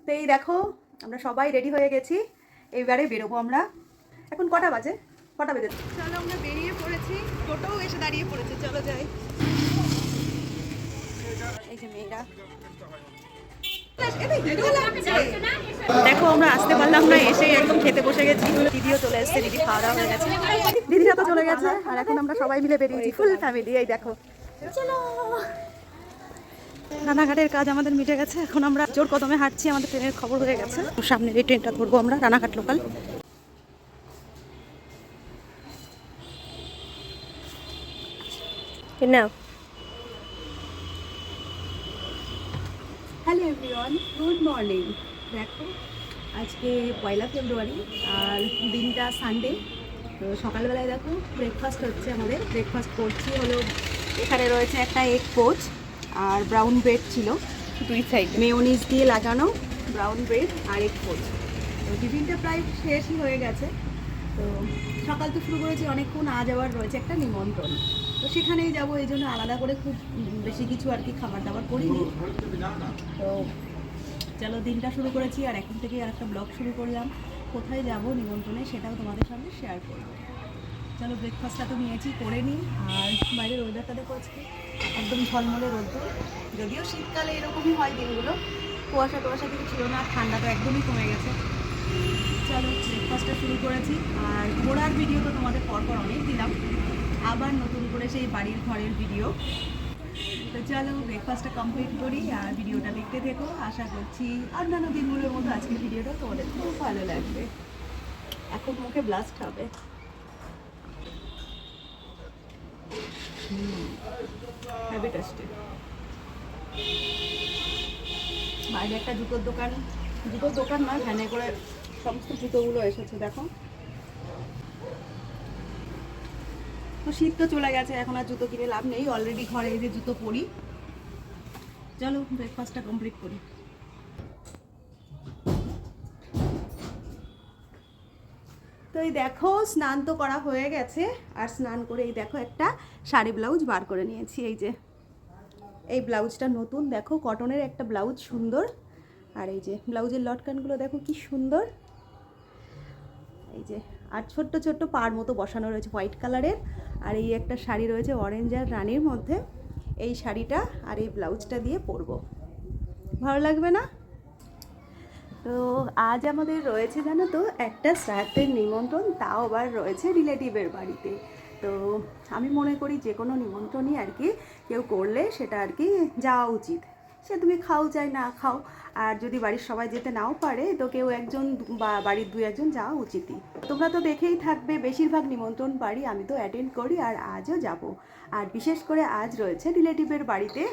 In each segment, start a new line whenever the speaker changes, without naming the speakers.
তো এই দেখো আমরা সবাই রেডি হয়ে গেছি, এইবারে বেরোবো আমরা। এখন কটা বাজে? কটা বেজে? চলো আমরা বেরিয়ে পড়েছি, টোটোও এসে দাঁড়িয়ে পড়েছে, চলো যাই। এই যে মেয়েরা, দেখো আমরা আসতে পারলাম না, এসে একদম খেতে বসে গেছি। দিদিও চলে এসছে, দিদি খাওয়া দাওয়া হয়ে গেছে, দিদিরা তো চলে গেছে, আর এখন আমরা সবাই মিলে বেরিয়েছি, ফুল ফ্যামিলি। এই দেখো চলো, রানাঘাটের কাজ আমাদের মিটে গেছে, এখন আমরা জোর কদমে হাঁটছি, আমাদের ট্রেনের খবর হয়ে গেছে। সামনের এই ট্রেনটা ধরবো আমরা, রানাঘাট লোকাল। নাও। Hello everyone, good morning. দেখো আজকে 1 ফেব্রুয়ারি আর দিনটা সানডে। তো সকালবেলায় দেখো ব্রেকফাস্ট হচ্ছে আমাদের। ব্রেকফাস্ট করছি হলো, এখানে রয়েছে একটা এগ পোচ আর ব্রাউন ব্রেড ছিল, দুই সাইড মেয়োনিজ দিয়ে লাগানো ব্রাউন ব্রেড আর এগ পোচ। তো টিফিনটা প্রায় শেষই হয়ে গেছে। তো সকাল তো শুরু করেছি অনেকক্ষণ, আজ আবার রয়েছে একটা নিমন্ত্রণ, তো সেখানেই যাবো, এই জন্য আলাদা করে খুব বেশি কিছু আর কি খাবার দাবার করিনি। তো চলো দিনটা শুরু করেছি, আর এখন থেকে আর একটা ব্লগ শুরু করলাম। কোথায় যাব নিমন্ত্রণে সেটাও তোমাদের সঙ্গে শেয়ার করবো। চলো ব্রেকফাস্টটা তো নিয়েছি, করে নিই। আর বাইরের ওয়েদারটা দেখো আজকে একদম ঝলমলে রোদ্দুর, যদিও শীতকালে এরকমই হয় দিনগুলো, কুয়াশা টুয়াশা কিছু ছিল না, ঠান্ডা তো একদমই কমে গেছে। চলো ব্রেকফাস্টটা শুরু করেছি, আর ঘোরার ভিডিও তো তোমাদের পরপর অনেক দিলাম, আবার নতুন করে সেই বাড়ির ঘরের ভিডিও। তো চলো ব্রেকফাস্টটা কমপ্লিট করি আর ভিডিওটা দেখতে থেকো। আশা করছি অন্যান্য দিনগুলোর মতো আজকের ভিডিওটা তোমাদের খুব ভালো লাগবে। এখন মুখে ব্লাস্ট হবে। Heavy tasty. বাইরে একটা জুতোর দোকান নয়, ভ্যানে করে সমস্ত জুতোগুলো এসেছে দেখো। তো শীত তো চলে গেছে, এখন আর জুতো কিনে লাভ নেই, অলরেডি ঘরে এই যে জুতো পরি। চলো ব্রেকফাস্টটা কমপ্লিট করি। তো এই দেখো স্নান তো করা হয়ে গেছে, আর স্নান করে এই দেখো একটা শাড়ি ব্লাউজ বার করে নিয়েছি। এই যে এই ব্লাউজটা নতুন, দেখো কটনের একটা ব্লাউজ, সুন্দর। আর এই যে ব্লাউজের লটকানগুলো দেখো কি সুন্দর, এই যে। আর ছোট্ট ছোট্ট পাড় মতো বসানো রয়েছে হোয়াইট কালারের। আর এই একটা শাড়ি রয়েছে অরেঞ্জ আর রানির মধ্যে, এই শাড়িটা আর এই ব্লাউজটা দিয়ে পরবো, ভালো লাগবে না? তো আজ আমাদের রয়েছে জানো তো একটা শ্রাদ্ধের নিমন্ত্রণ, তাও আবার রয়েছে রিলেটিভের বাড়িতে। তো আমি মনে করি যে কোনো নিমন্ত্রণই আর কি কেউ করলে সেটা আর কি যাওয়া উচিত, সে তুমি খাও চাই না খাও। আর যদি বাড়ির সবাই যেতে নাও পারে তো কেউ একজন বা বাড়ির 2-1 যাওয়া উচিতই। তোমরা তো দেখেই থাকবে, বেশিরভাগ নিমন্ত্রণ বাড়ি আমি তো অ্যাটেন্ড করি, আর আজও যাব। আর বিশেষ করে আজ রয়েছে রিলেটিভের বাড়িতে।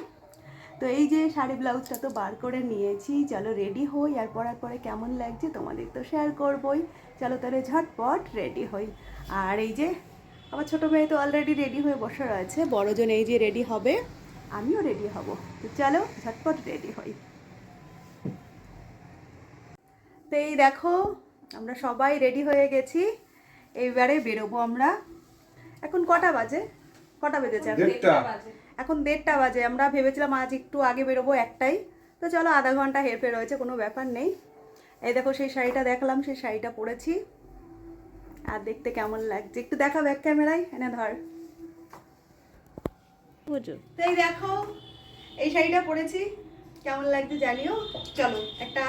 তো এই যে শাড়ি ব্লাউজটা তো বার করে নিয়েছি, চলো রেডি হই, আর পরার পরে কেমন লাগছে তোমাদের তো শেয়ার করবই। চলো তাহলে ঝটপট রেডি হই। আর এই যে আমার ছোটো মেয়ে তো অলরেডি রেডি হয়ে বসে রয়েছে, বড়জন এই যে রেডি হবে, আমিও রেডি হব। তো চলো ঝটপট রেডি হই। তো এই দেখো আমরা সবাই রেডি হয়ে গেছি, এইবারে বেরোবো আমরা। এখন কটা বাজে? কটা বেজেছে? এখন 1:30 বাজে। আমরা ভেবেছিলাম আজ একটু আগে বেরোবো, একটাই। তো চলো আধা ঘন্টা হেরফের রয়েছে, কোনো ব্যাপার নেই। এই দেখো সেই শাড়িটা দেখলাম, সেই শাড়িটা পরেছি, আর দেখতে কেমন লাগছে একটু দেখা ব্যাক ক্যামেরায়, এনে ধর বুঝো। তো এই দেখো এই শাড়িটা পরেছি, কেমন লাগছে জানিও। চলো একটা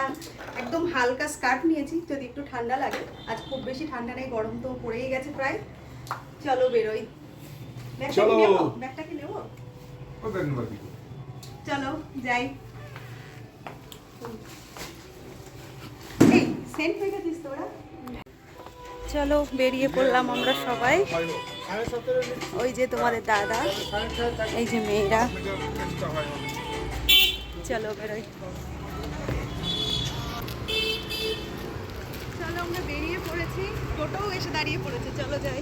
একদম হালকা স্কার্ট নিয়েছি, যদি একটু ঠান্ডা লাগে, আজ খুব বেশি ঠান্ডা নেই, গরম তো পড়েই গেছে প্রায়। চলো বেরোই। ব্যাগটা কি নেবো? চলো যাই। এই সেন্ট হয়ে গেছিস তোরা। চলো বেরিয়ে পড়লাম আমরা সবাই, ওই যে তোমাদের দাদা, এই যে মেয়েরা, চলো বেরোই। চলো আমরা বেরিয়ে পড়েছি, টোটোও এসে দাঁড়িয়ে পড়েছে, চলো যাই।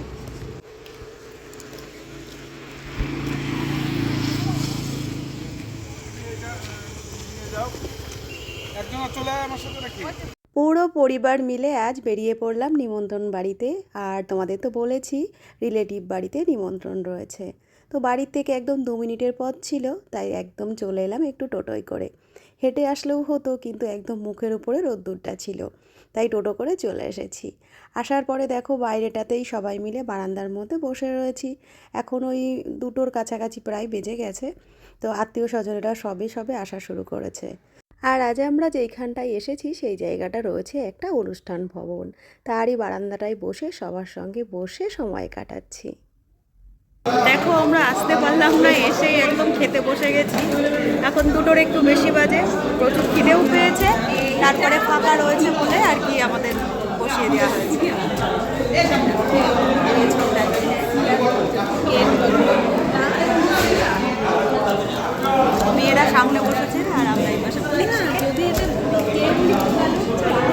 পুরো পরিবার মিলে আজ বেরিয়ে পড়লাম নিমন্ত্রণ বাড়িতে। আর তোমাদের তো বলেছি রিলেটিভ বাড়িতে নিমন্ত্রণ রয়েছে। তো বাড়ির থেকে একদম 2 মিনিটের পথ ছিল, তাই একদম চলে এলাম একটু টোটোয় করে। হেঁটে আসলেও হতো, কিন্তু একদম মুখের উপরে রোদ্দুরটা ছিল, তাই টোটো করে চলে এসেছি। আসার পরে দেখো বাইরেটাতেই সবাই মিলে বারান্দার মধ্যে বসে রয়েছি। এখন ওই 2টোর কাছাকাছি প্রায় বেজে গেছে। তো আত্মীয় স্বজনেরা সবে সবে আসা শুরু করেছে। আর আজ আমরা যেইখানটায় এসেছি সেই জায়গাটা রয়েছে একটা অনুষ্ঠান ভবন, তারই বারান্দাটায় বসে সবার সঙ্গে বসে সময় কাটাচ্ছি। দেখো আমরা আসতে পারলাম না, এসেই একদম খেতে বসে গেছি। এখন 2টোর একটু বেশি বাজে, প্রচুর খিদেও পেয়েছে, তারপরে ফাঁকা রয়েছে বলে আর কি আমাদের বসিয়ে দেওয়া হয়েছে। মেয়েরা সামনে বসেছে আর আমরা এই পাশে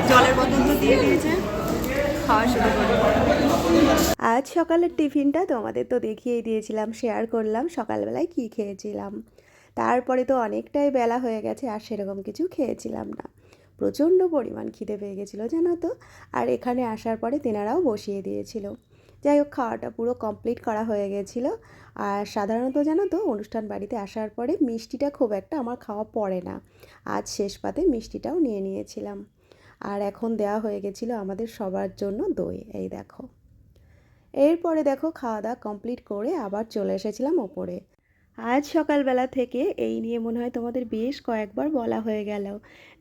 জলের বোতল তো দিয়ে দিয়েছে, খাওয়া শুরু করি। আজ সকালের টিফিনটা তোমাদের তো দেখিয়েই দিয়েছিলাম, শেয়ার করলাম সকালবেলায় কি খেয়েছিলাম। তারপরে তো অনেকটাই বেলা হয়ে গেছে আর সেরকম কিছু খেয়েছিলাম না, প্রচণ্ড পরিমাণ খিদে পেয়ে গেছিলো জানো তো। আর এখানে আসার পরে তেনারাও বসিয়ে দিয়েছিল। যাই হোক, খাওয়াটা পুরো কমপ্লিট করা হয়ে গেছিলো। আর সাধারণত জানো তো অনুষ্ঠান বাড়িতে আসার পরে মিষ্টিটা খুব একটা আমার খাওয়া পড়ে না, আজ শেষ পাতে মিষ্টিটাও নিয়ে নিয়েছিলাম। আর এখন দেওয়া হয়ে গেছিলো আমাদের সবার জন্য দই, এই দেখো। এরপরে দেখো খাওয়া দাওয়া কমপ্লিট করে আবার চলে এসেছিলাম ওপরে। আজ সকালবেলা থেকে এই নিয়ে মনে হয় তোমাদের বেশ কয়েকবার বলা হয়ে গেল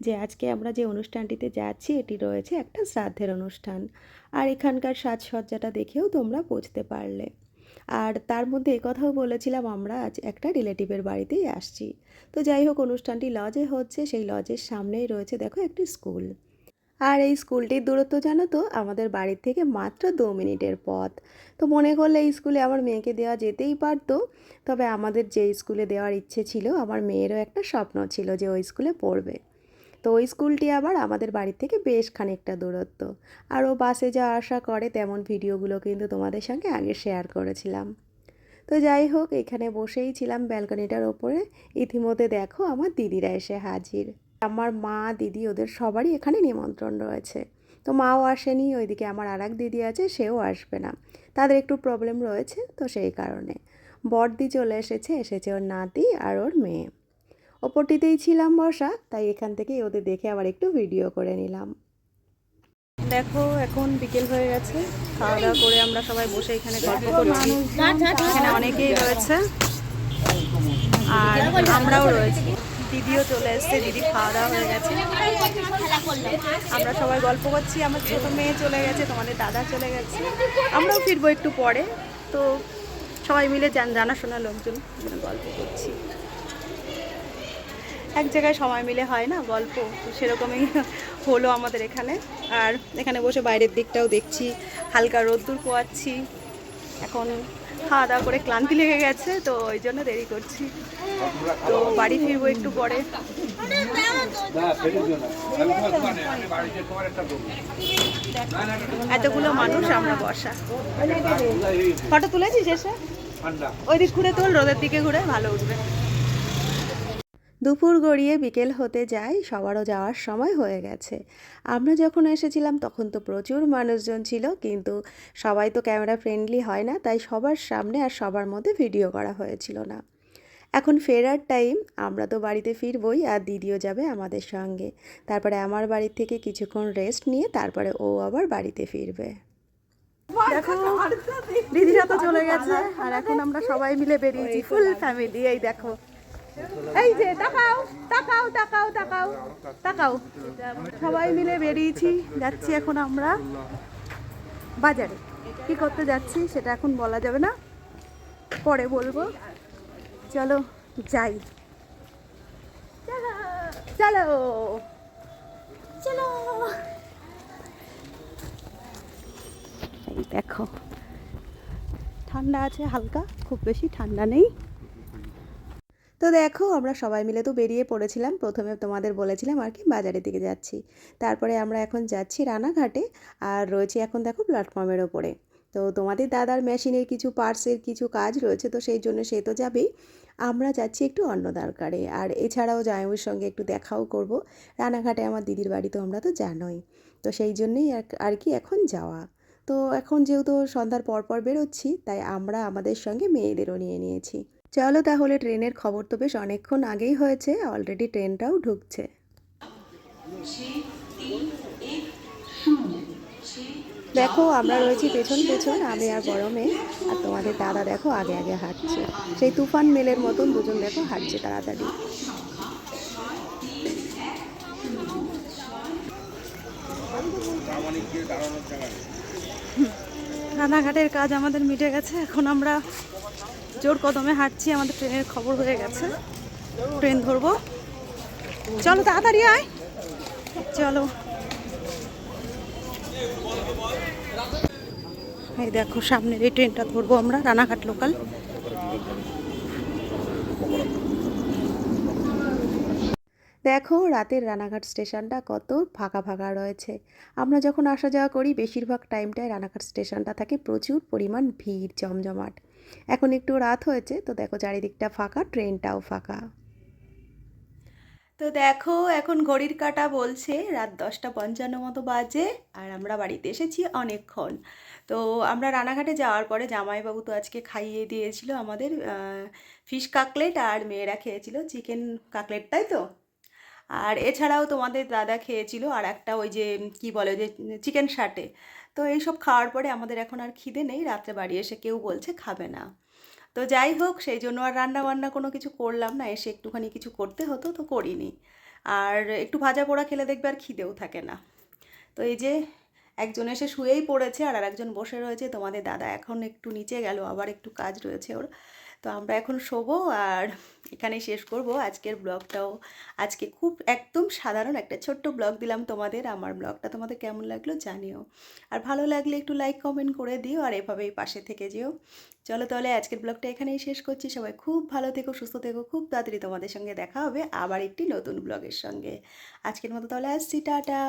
যে আজকে আমরা যে অনুষ্ঠানটিতে যাচ্ছি এটি রয়েছে একটা শ্রাদ্ধের অনুষ্ঠান। আর এখানকার সাজসজ্জাটা দেখেও তোমরা বুঝতে পারলে। আর তার মধ্যে কথাও বলেছিলাম আমরা আজ একটা রিলেটিভের বাড়িতেই আসছি। তো যাই হোক, অনুষ্ঠানটি লজে হচ্ছে, সেই লজের সামনেই রয়েছে দেখো একটি স্কুল। আর এই স্কুলটির দূরত্ব জানো তো আমাদের বাড়ির থেকে মাত্র 2 মিনিটের পথ। তো মনে করলে এই স্কুলে আমার মেয়েকে দেওয়া যেতেই পারতো। তবে আমাদের যে স্কুলে দেওয়ার ইচ্ছে ছিল, আমার মেয়েরও একটা স্বপ্ন ছিল যে ওই স্কুলে পড়বে। তো ওই স্কুলটি আবার আমাদের বাড়ির থেকে বেশ খানিকটা দূরত্ব। আর ও বাসে যা আসা করে তেমন ভিডিওগুলো কিন্তু তোমাদের সঙ্গে আগে শেয়ার করেছিলাম। তো যাই হোক, এখানে বসেই ছিলাম ব্যালকনিটার ওপরে। ইতিমধ্যে দেখো আমার দিদিরা এসে হাজির। আমার মা, দিদি, ওদের সবারই এখানে নিমন্ত্রণ রয়েছে। তো মাও আসেনি, ওইদিকে আমার আরেক দিদি আছে, সেও আসবে না, তাদের একটু প্রবলেম রয়েছে, তো সেই কারণে। বড়দি চলে এসেছে ওর নাতি আর ওর মেয়ে। ওপরটিতেই ছিলাম বসা, তাই এখান থেকেই ওদের দেখে আবার একটু ভিডিও করে নিলাম। দেখো এখন বিকেল হয়ে গেছে, খাওয়া দাওয়া করে আমরা সবাই বসে এখানে গল্প করছি। এখানে অনেকেই রয়েছে আর আমরাও রয়েছি, দিদিও চলে এসছে, দিদি খাওয়া দাওয়া হয়ে গেছে। আমরা সবাই গল্প করছি, আমার ছোট মেয়ে চলে গেছে, তোমাদের দাদা চলে গেছে, আমরাও ফিরবো একটু পরে। তো সবাই মিলে জানাশোনা লোকজন গল্প করছি। এক জায়গায় সময় মিলে হয় না গল্প, তো সেরকমই হলো আমাদের এখানে। আর এখানে বসে বাইরের দিকটাও দেখছি, হালকা রোদ্দুর পোয়াচ্ছি। এখন খাওয়া দাওয়া করে ক্লান্তি লেগে গেছে, তো ওই জন্য দেরি করছি। তো বাড়ি ফিরবো একটু পরে। এতগুলো মানুষ আমরা বসা। ফটো তুলেছিস এসে? ওই দিক ঘুরে তোল, রোদের দিকে ঘুরে ভালো উঠবে। দুপুর গড়িয়ে বিকেল হতে যায়, সবারও যাওয়ার সময় হয়ে গেছে। আমরা যখন এসেছিলাম তখন তো প্রচুর মানুষজন ছিল, কিন্তু সবাই তো ক্যামেরা ফ্রেন্ডলি হয় না, তাই সবার সামনে আর সবার মধ্যে ভিডিও করা হয়েছিল না। এখন ফেরার টাইম, আমরা তো বাড়িতে ফিরবই, আর দিদিও যাবে আমাদের সঙ্গে। তারপরে আমার বাড়ি থেকে কিছুক্ষণ রেস্ট নিয়ে তারপরে ও আবার বাড়িতে ফিরবে। দেখো দিদিরা তো চলে গেছে, আর এখন আমরা সবাই মিলে বেরিয়েছি, ফুল ফ্যামিলি। এই দেখো, এই যে তাকাও তাকাও তাকাও তাকাও তাকাও, সবাই মিলে বেরিয়েছি, যাচ্ছি এখন আমরা বাজারে। কি করতে যাচ্ছি সেটা এখন বলা যাবে না, পরে বলবো। চলো যাই, চলো চলো। এই দেখো, ঠান্ডা আছে হালকা, খুব বেশি ঠান্ডা নেই। তো দেখো আমরা সবাই মিলে তো বেরিয়ে পড়েছিলাম, প্রথমে তোমাদের বলেছিলাম আর কি বাজারের দিকে যাচ্ছি। তারপরে আমরা এখন যাচ্ছি রানাঘাটে, আর রয়েছি এখন দেখো প্ল্যাটফর্মের ওপরে। তো তোমাদের দাদার মেশিনের কিছু পার্টসের কিছু কাজ রয়েছে, তো সেই জন্য সে তো যাবেই। আমরা যাচ্ছি একটু অন্য দরকারে, আর এছাড়াও জামাইয়ের সঙ্গে একটু দেখাও করব। রানাঘাটে আমার দিদির বাড়ি তো আমরা তো জানোই, তো সেই জন্যেই আর কি এখন যাওয়া। তো এখন যেহেতু সন্ধ্যার পর পর বেরোচ্ছি, তাই আমরা আমাদের সঙ্গে মেয়েদেরও নিয়ে নিয়েছি। চলো তাহলে, ট্রেনের খবর তো বেশ অনেকক্ষণ আগেই হয়েছে, অলরেডি ট্রেনটাও ঢুকছে। দেখো আমরা রয়েছি পেছন পেছন, আমি আর বড় মেয়ে, আর তোমাদের দাদা দেখো আগে আগে হাঁটছে, সেই তুফান মেলের মতন দুজন দেখো হাঁটছে তাড়াতাড়ি। রানাঘাটের কাজ আমাদের মিটে গেছে, এখন আমরা জোর কদমে হাঁটছি, আমাদের ট্রেনের খবর হয়ে গেছে, ট্রেন ধরবো। চলো তাড়াতাড়ি আয়, চলো। এই দেখো সামনের এই ট্রেনটা ধরবো আমরা, রানাঘাট লোকাল। দেখো রাতের রানাঘাট স্টেশনটা কত ফাঁকা ফাঁকা রয়েছে। আমরা যখন আসা যাওয়া করি বেশিরভাগ টাইমটায় রানাঘাট স্টেশনটা থাকে প্রচুর পরিমাণ ভিড়, জমজমাট। এখন একটু রাত হয়েছে তো দেখো চারিদিকটা ফাঁকা, ট্রেনটাও ফাঁকা। তো দেখো এখন ঘড়ির কাঁটা বলছে রাত 10:55 মতো বাজে, আর আমরা বাড়িতে এসেছি অনেকক্ষণ। তো আমরা রানাঘাটে যাওয়ার পরে জামাইবাবু তো আজকে খাইয়ে দিয়েছিল আমাদের ফিশ কাকলেট, আর মেয়েরা খেয়েছিল চিকেন কাকলেট, তাই তো। আর এছাড়াও তোমাদের দাদা খেয়েছিল আর একটা ওই যে কি বলে যে চিকেন শাটে। তো এইসব খাওয়ার পরে আমাদের এখন আর খিদে নেই, রাত্রে বাড়ি এসে কেউ বলছে খাবে না। তো যাই হোক, সেই জন্য আর রান্না বান্না কোনো কিছু করলাম না, এসে একটুখানি কিছু করতে হতো তো করিনি। আর একটু ভাজা পোড়া খেলে দেখবে আর খিদেও থাকে না। তো এই যে একজন এসে শুয়েই পড়েছে আর আরেকজন বসে রয়েছে, তোমাদের দাদা এখন একটু নিচে গেল, আবার একটু কাজ রয়েছে ওর। তো আমরা এখন শোবো, আর এখানেই শেষ করব আজকের ব্লগটাও। আজকে খুব একদম সাধারণ একটা ছোট্ট ব্লগ দিলাম তোমাদের। আমার ব্লগটা তোমাদের কেমন লাগলো জানিও, আর ভালো লাগলে একটু লাইক কমেন্ট করে দিও, আর এভাবেই পাশে থেকে যেও। চলো তাহলে আজকের ব্লগটা এখানেই শেষ করছি, সবাই খুব ভালো থেকো, সুস্থ থেকো, খুব তাড়াতাড়ি তোমাদের সঙ্গে দেখা হবে আবার একটি নতুন ব্লগের সঙ্গে। আজকের মতো তাহলে আসছি, টাটা।